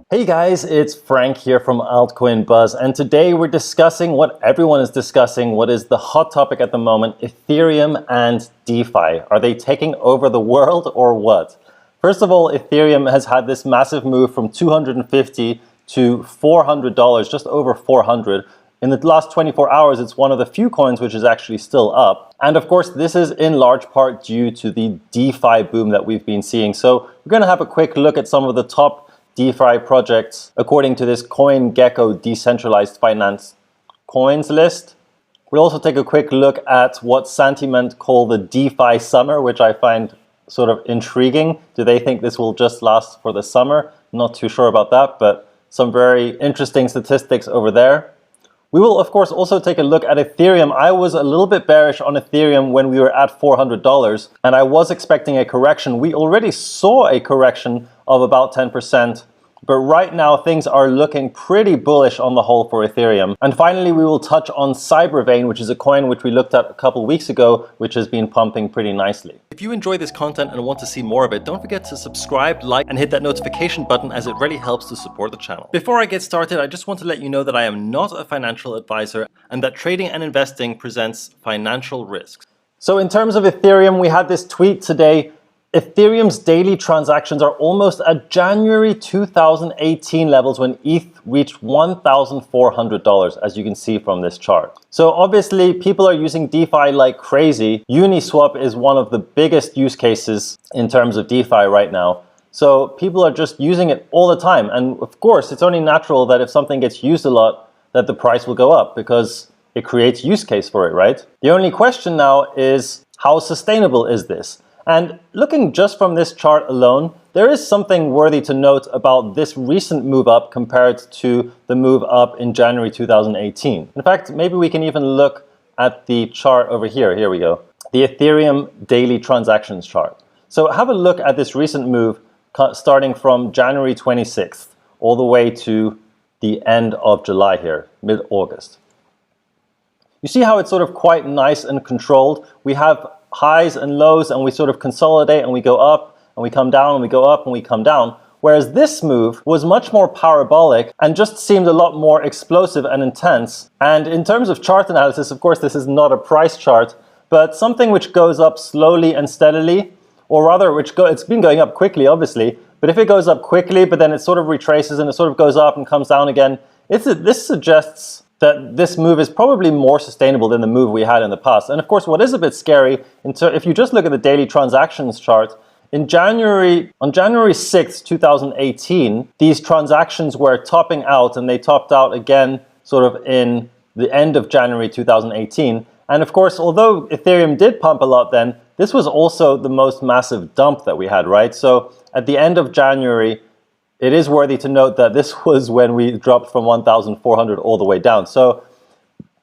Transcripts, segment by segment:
Hey guys, it's Frank here from Altcoin Buzz, and today we're discussing what everyone is discussing, what is the hot topic at the moment, Ethereum and DeFi. Are they taking over the world or what? First of all, Ethereum has had this massive move from $250 to $400, just over 400. In the last 24 hours, it's one of the few coins which is actually still up. And of course, this is in large part due to the DeFi boom that we've been seeing. So we're going to have a quick look at some of the top DeFi projects according to this CoinGecko decentralized finance coins list. We'll also take a quick look at what Santiment call the DeFi summer, which I find sort of intriguing. Do they think this will just last for the summer? Not too sure about that, but some very interesting statistics over there. We will, of course, also take a look at Ethereum. I was a little bit bearish on Ethereum when we were at $400, and I was expecting a correction. We already saw a correction of about 10%, but right now things are looking pretty bullish on the whole for Ethereum. And finally, we will touch on CyberVein, which is a coin which we looked at a couple weeks ago, which has been pumping pretty nicely. If you enjoy this content and want to see more of it, don't forget to subscribe, like, and hit that notification button, as it really helps to support the channel. Before I get started, I just want to let you know that I am not a financial advisor and that trading and investing presents financial risks. So in terms of Ethereum, we had this tweet today. Ethereum's daily transactions are almost at January 2018 levels when ETH reached $1,400, as you can see from this chart. So obviously people are using DeFi like crazy. Uniswap is one of the biggest use cases in terms of DeFi right now. So people are just using it all the time. And of course, it's only natural that if something gets used a lot, that the price will go up because it creates use case for it, right? The only question now is, how sustainable is this? And looking just from this chart alone, there is something worthy to note about this recent move up compared to the move up in January 2018. In fact, maybe we can even look at the chart over here. Here we go. The Ethereum daily transactions chart. So have a look at this recent move starting from January 26th all the way to the end of July here, mid-August. You see how it's sort of quite nice and controlled. We have highs and lows, and we sort of consolidate and we go up and we come down and we go up and we come down. Whereas this move was much more parabolic and just seemed a lot more explosive and intense. And in terms of chart analysis, of course, this is not a price chart, but something which goes up slowly and steadily, or rather, it's been going up quickly, obviously, but if it goes up quickly, but then it sort of retraces and it sort of goes up and comes down again, this suggests that this move is probably more sustainable than the move we had in the past. And of course, what is a bit scary, if you just look at the daily transactions chart, on January 6th, 2018, these transactions were topping out, and they topped out again sort of in the end of January 2018. And of course, although Ethereum did pump a lot then, this was also the most massive dump that we had, right? So at the end of January, it is worthy to note that this was when we dropped from 1,400 all the way down. So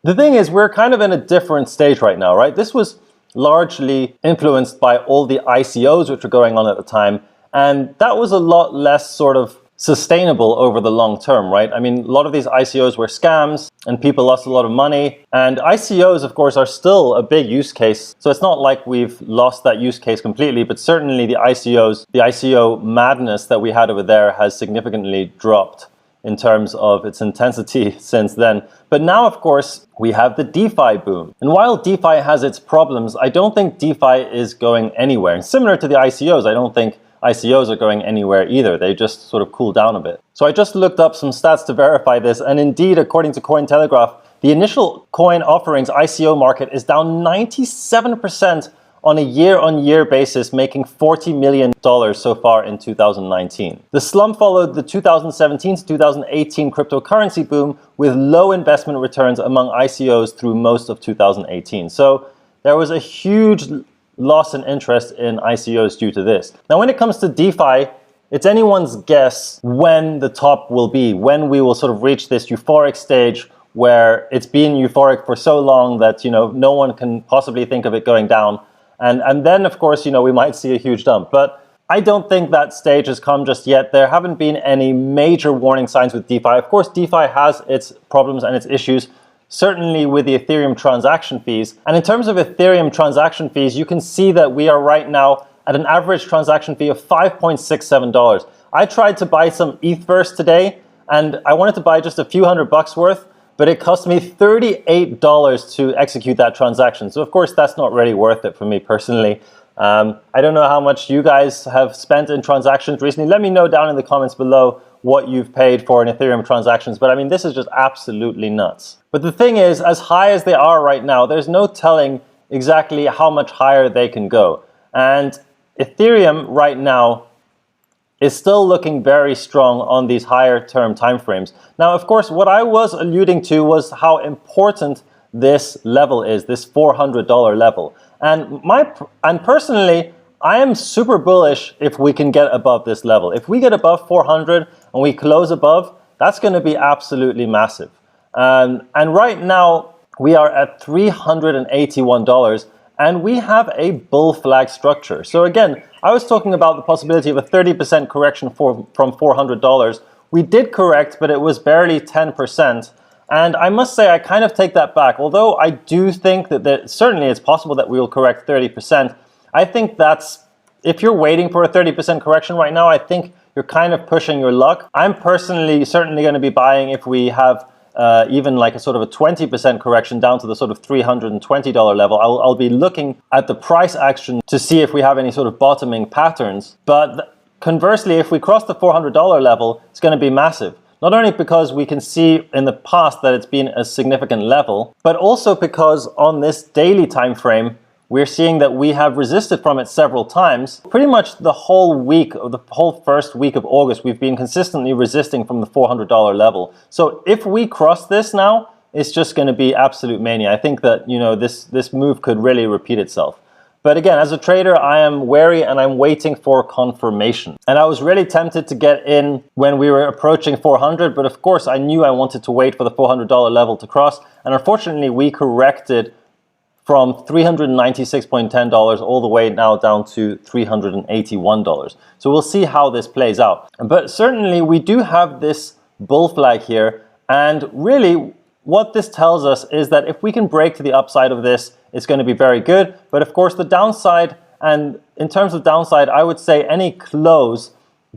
the thing is, we're kind of in a different stage right now, right? This was largely influenced by all the ICOs which were going on at the time. And that was a lot less sort of sustainable over the long term, right? I mean, a lot of these ICOs were scams and people lost a lot of money. And ICOs, of course, are still a big use case. So it's not like we've lost that use case completely, but certainly the ICO madness that we had over there has significantly dropped in terms of its intensity since then. But now, of course, we have the DeFi boom. And while DeFi has its problems, I don't think DeFi is going anywhere. And similar to the ICOs, I don't think ICOs are going anywhere either. They just sort of cool down a bit. So I just looked up some stats to verify this, and indeed, according to Cointelegraph, the initial coin offerings ICO market is down 97% on a year-on-year basis, making $40 million so far in 2019. The slump followed the 2017 to 2018 cryptocurrency boom with low investment returns among ICOs through most of 2018. So there was a huge loss in interest in ICOs due to this. Now, when it comes to DeFi, it's anyone's guess when the top will be, when we will sort of reach this euphoric stage where it's been euphoric for so long that, no one can possibly think of it going down. And then, of course, we might see a huge dump. But I don't think that stage has come just yet. There haven't been any major warning signs with DeFi. Of course, DeFi has its problems and its issues, certainly with the Ethereum transaction fees. And in terms of Ethereum transaction fees, you can see that we are right now at an average transaction fee of $5.67. I tried to buy some ETH today, and I wanted to buy just a few $100 worth, but it cost me $38 to execute that transaction. So of course, that's not really worth it for me personally. I don't know how much you guys have spent in transactions recently. Let me know down in the comments below what you've paid for in Ethereum transactions. But I mean, this is just absolutely nuts. But the thing is, as high as they are right now, there's no telling exactly how much higher they can go. And Ethereum right now is still looking very strong on these higher term timeframes. Now, of course, what I was alluding to was how important this level is, this $400 level. And personally, I am super bullish if we can get above this level. If we get above 400 and we close above, that's going to be absolutely massive. And right now, we are at $381, and we have a bull flag structure. So again, I was talking about the possibility of a 30% correction from $400. We did correct, but it was barely 10%. And I must say, I kind of take that back. Although I do think that certainly it's possible that we will correct 30%. I think that's, if you're waiting for a 30% correction right now, I think you're kind of pushing your luck. I'm personally certainly going to be buying if we have even like a sort of a 20% correction down to the sort of $320 level. I'll be looking at the price action to see if we have any sort of bottoming patterns. But conversely, if we cross the $400 level, it's going to be massive. Not only because we can see in the past that it's been a significant level, but also because on this daily time frame, we're seeing that we have resisted from it several times. Pretty much the whole week, the whole first week of August, we've been consistently resisting from the $400 level. So if we cross this now, it's just going to be absolute mania. I think that, you know, this move could really repeat itself. But again, as a trader, I am wary and I'm waiting for confirmation. And I was really tempted to get in when we were approaching 400, but of course I knew I wanted to wait for the $400 level to cross. And unfortunately, we corrected from $396.10 all the way now down to $381. So we'll see how this plays out. But certainly we do have this bull flag here. And really what this tells us is that if we can break to the upside of this, it's going to be very good. But of course the downside, and in terms of downside, I would say any close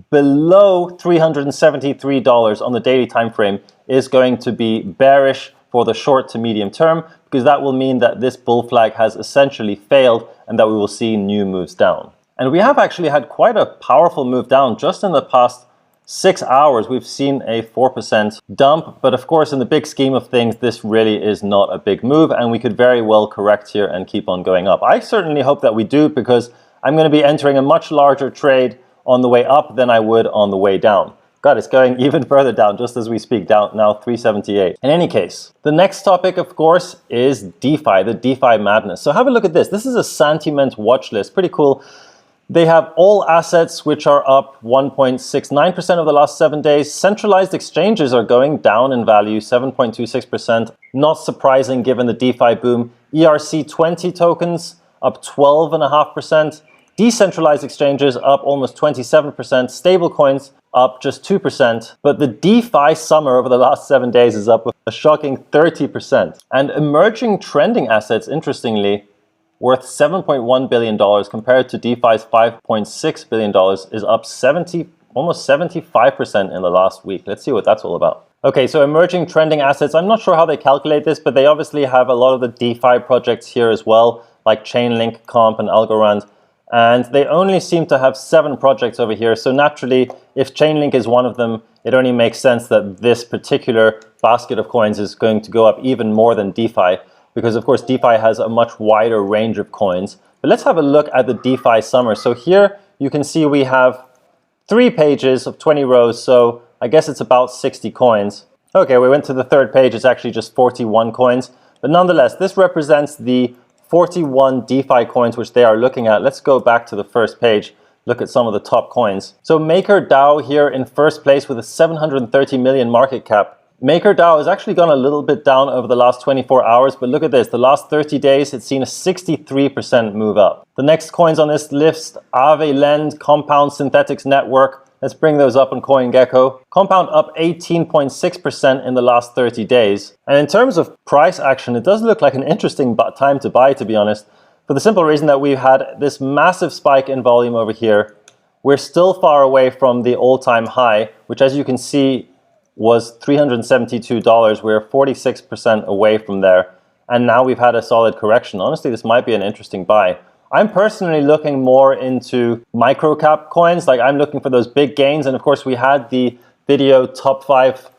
below $373 on the daily time frame is going to be bearish for the short to medium term, because that will mean that this bull flag has essentially failed and that we will see new moves down. And we have actually had quite a powerful move down. Just in the past 6 hours, we've seen a 4% dump. But of course, in the big scheme of things, this really is not a big move, and we could very well correct here and keep on going up. I certainly hope that we do, because I'm going to be entering a much larger trade on the way up than I would on the way down. God, it's going even further down just as we speak, down now 378. In any case, the next topic, of course, is DeFi, the DeFi Madness. So have a look at this. This is a sentiment watch list. Pretty cool. They have all assets which are up 1.69% of the last 7 days. Centralized exchanges are going down in value, 7.26%. Not surprising given the DeFi boom. ERC20 tokens up 12.5%. Decentralized exchanges up almost 27%. Stablecoins up just 2%. But the DeFi summer over the last 7 days is up a shocking 30%. And emerging trending assets, interestingly, worth $7.1 billion compared to DeFi's $5.6 billion is up almost 75% in the last week. Let's see what that's all about. Okay, so emerging trending assets, I'm not sure how they calculate this, but they obviously have a lot of the DeFi projects here as well, like Chainlink, Comp, and Algorand. And they only seem to have 7 projects over here. So naturally, if Chainlink is one of them, it only makes sense that this particular basket of coins is going to go up even more than DeFi, because of course DeFi has a much wider range of coins. But let's have a look at the DeFi summer. So here you can see we have 3 pages of 20 rows, so I guess it's about 60 coins. Okay, we went to the 3rd page, it's actually just 41 coins. But nonetheless, this represents the 41 DeFi coins which they are looking at. Let's go back to the 1st page, look at some of the top coins. So MakerDAO here in 1st place with a 730 million market cap. MakerDAO has actually gone a little bit down over the last 24 hours, but look at this. The last 30 days, it's seen a 63% move up. The next coins on this list, Aave, Lend, Compound, Synthetix Network. Let's bring those up on CoinGecko. Compound up 18.6% in the last 30 days. And in terms of price action, it does look like an interesting time to buy, to be honest. for the simple reason that we've had this massive spike in volume over here. We're still far away from the all-time high, which as you can see was $372. We're 46% away from there. And now we've had a solid correction. Honestly, this might be an interesting buy. I'm personally looking more into micro-cap coins. Like I'm looking for those big gains. And of course, we had the video top 5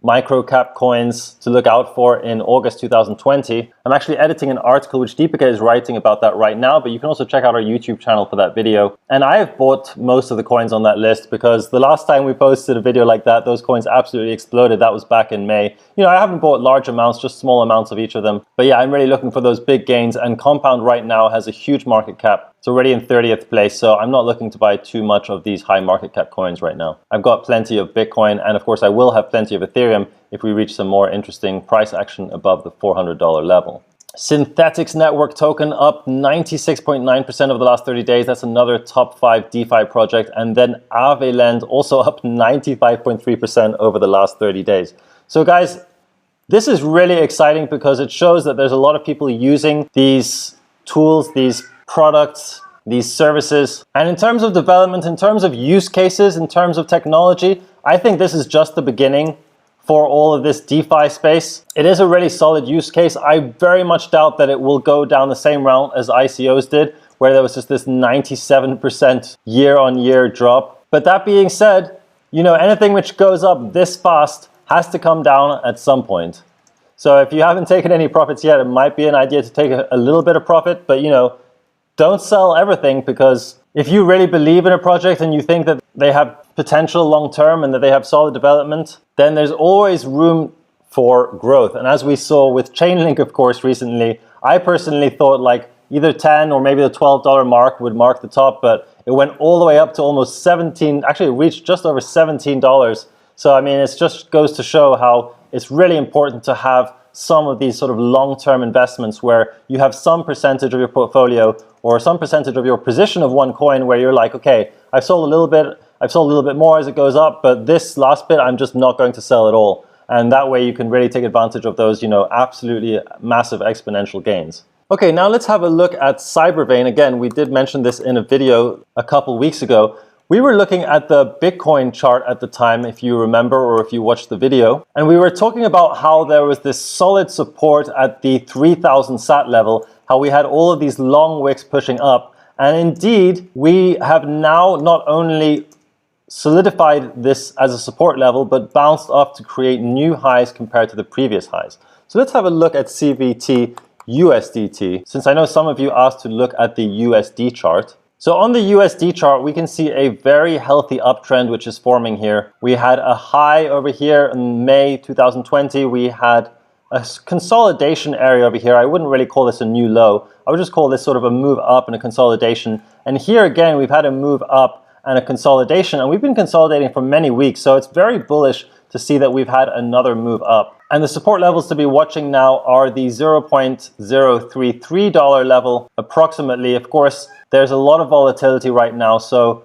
micro-cap coins to look out for in August 2020. I'm actually editing an article which Deepika is writing about that right now, but you can also check out our YouTube channel for that video. And I have bought most of the coins on that list because the last time we posted a video like that, those coins absolutely exploded. That was back in May. You know, I haven't bought large amounts, just small amounts of each of them. But yeah, I'm really looking for those big gains, and Compound right now has a huge market cap. It's already in 30th place, so I'm not looking to buy too much of these high market cap coins right now. I've got plenty of Bitcoin, and of course I will have plenty of Ethereum if we reach some more interesting price action above the $400 level. Synthetix network token up 96.9% over the last 30 days. That's another top 5 DeFi project. And then Aave also up 95.3% over the last 30 days. So guys, this is really exciting because it shows that there's a lot of people using these tools, these products, these services. And in terms of development, in terms of use cases, in terms of technology, I think this is just the beginning for all of this DeFi space. It is a really solid use case. I very much doubt that it will go down the same route as ICOs did, where there was just this 97% year-on-year drop. But that being said, you know, anything which goes up this fast has to come down at some point. So if you haven't taken any profits yet, it might be an idea to take a little bit of profit, but you know, don't sell everything, because if you really believe in a project and you think that they have potential long-term and that they have solid development, then there's always room for growth. And as we saw with Chainlink, of course, recently, I personally thought like either 10 or maybe the $12 mark would mark the top, but it went all the way up to almost 17, actually it reached just over $17. So I mean, it just goes to show how it's really important to have some of these sort of long-term investments where you have some percentage of your portfolio or some percentage of your position of one coin where you're like, okay, I've sold a little bit more as it goes up, but this last bit I'm just not going to sell at all. And that way you can really take advantage of those, you know, absolutely massive exponential gains. Okay, now let's have a look at CyberVein. Again, we did mention this in a video a couple weeks ago. We were looking at the Bitcoin chart at the time, if you remember, or if you watched the video, and we were talking about how there was this solid support at the 3,000 sat level, how we had all of these long wicks pushing up, and indeed, we have now not only solidified this as a support level, but bounced off to create new highs compared to the previous highs. So let's have a look at CVT USDT, since I know some of you asked to look at the USD chart. So on the USD chart, we can see a very healthy uptrend which is forming here. We had a high over here in May 2020. We had a consolidation area over here. I wouldn't really call this a new low. I would just call this sort of a move up and a consolidation. And here again, we've had a move up and a consolidation, and we've been consolidating for many weeks. So it's very bullish to see that we've had another move up. And the support levels to be watching now are the $0.033 level approximately. Of course, there's a lot of volatility right now, so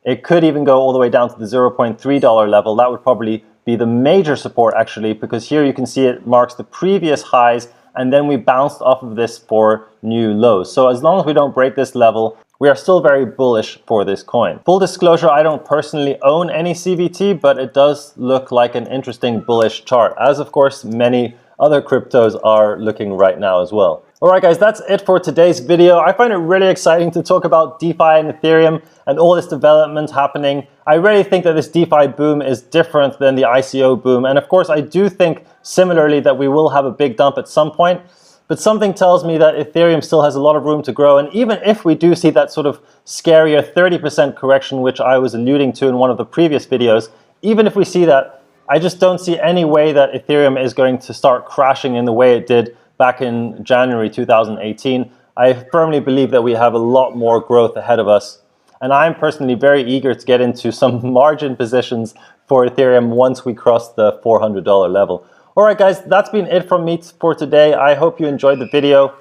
it could even go all the way down to the $0.3 level. That would probably be the major support actually, because here you can see it marks the previous highs, and then we bounced off of this for new lows. So as long as we don't break this level, we are still very bullish for this coin. Full disclosure, I don't personally own any CVT, but it does look like an interesting bullish chart, as of course many other cryptos are looking right now as well. Alright guys, that's it for today's video. I find it really exciting to talk about DeFi and Ethereum and all this development happening. I really think that this DeFi boom is different than the ICO boom. And of course, I do think similarly that we will have a big dump at some point. But something tells me that Ethereum still has a lot of room to grow. And even if we do see that sort of scarier 30% correction, which I was alluding to in one of the previous videos, even if we see that, I just don't see any way that Ethereum is going to start crashing in the way it did back in January 2018. I firmly believe that we have a lot more growth ahead of us. And I'm personally very eager to get into some margin positions for Ethereum once we cross the $400 level. Alright guys, that's been it from me for today. I hope you enjoyed the video.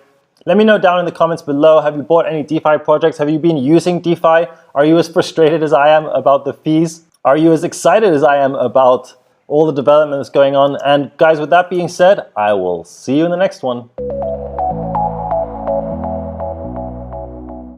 Let me know down in the comments below, have you bought any DeFi projects? Have you been using DeFi? Are you as frustrated as I am about the fees? Are you as excited as I am about all the developments going on? And guys, with that being said, I will see you in the next one.